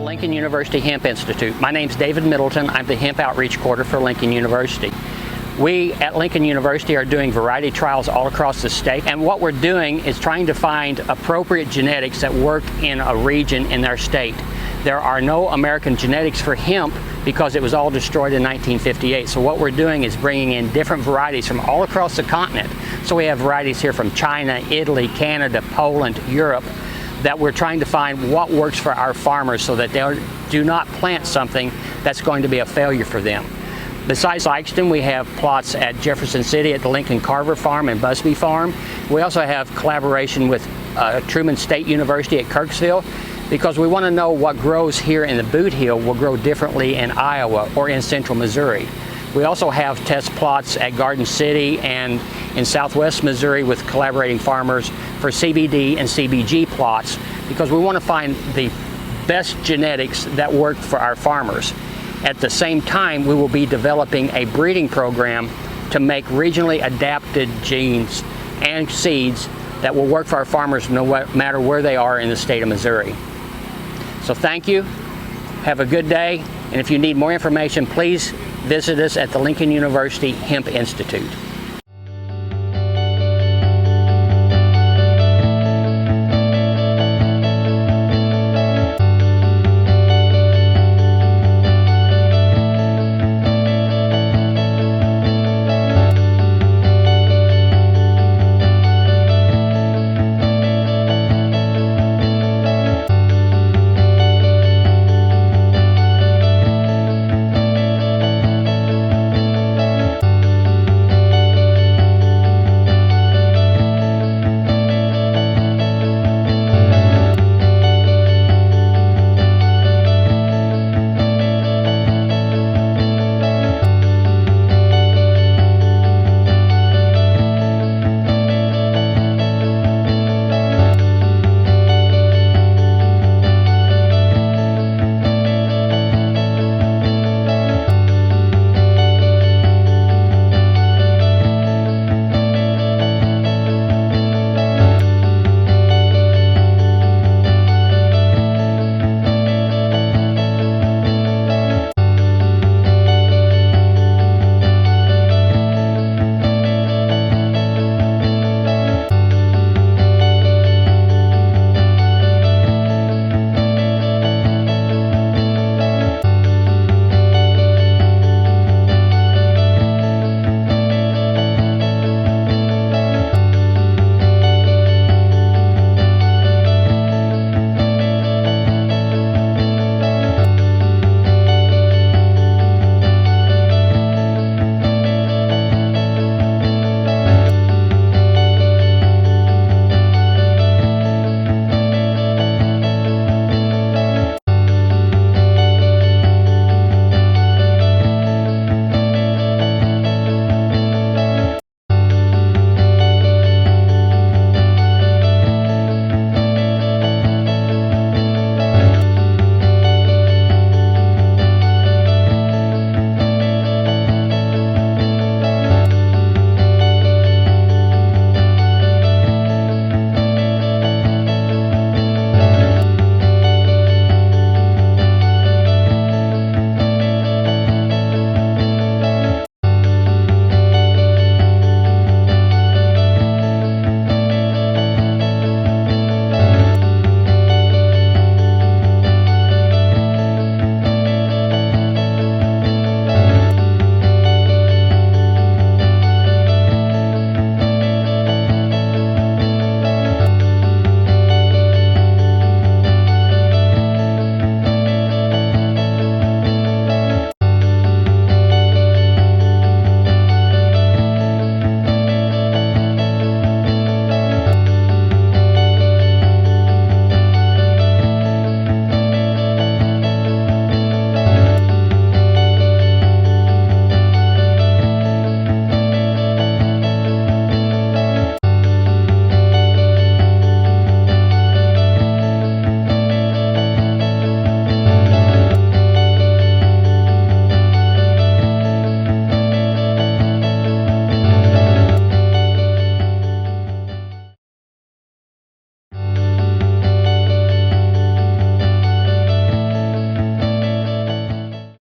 Lincoln University Hemp Institute. My name's David Middleton. I'm the Hemp Outreach Coordinator for Lincoln University. We at Lincoln University are doing variety trials all across the state, and what we're doing is trying to find appropriate genetics that work in a region in their state. There are no American genetics for hemp because it was all destroyed in 1958. So what we're doing is bringing in different varieties from all across the continent. So we have varieties here from China, Italy, Canada, Poland, Europe, that we're trying to find what works for our farmers so that they do not plant something that's going to be a failure for them. Besides Lykeston, we have plots at Jefferson City at the Lincoln Carver Farm and Busby Farm. We also have collaboration with Truman State University at Kirksville, because we want to know what grows here in the Boot Heel will grow differently in Iowa or in central Missouri. We also have test plots at Garden City and in southwest Missouri with collaborating farmers for CBD and CBG plots, because we want to find the best genetics that work for our farmers. At the same time, we will be developing a breeding program to make regionally adapted genes and seeds that will work for our farmers no matter where they are in the state of Missouri. So thank you, have a good day, and if you need more information, please visit us at the Lincoln University Hemp Institute.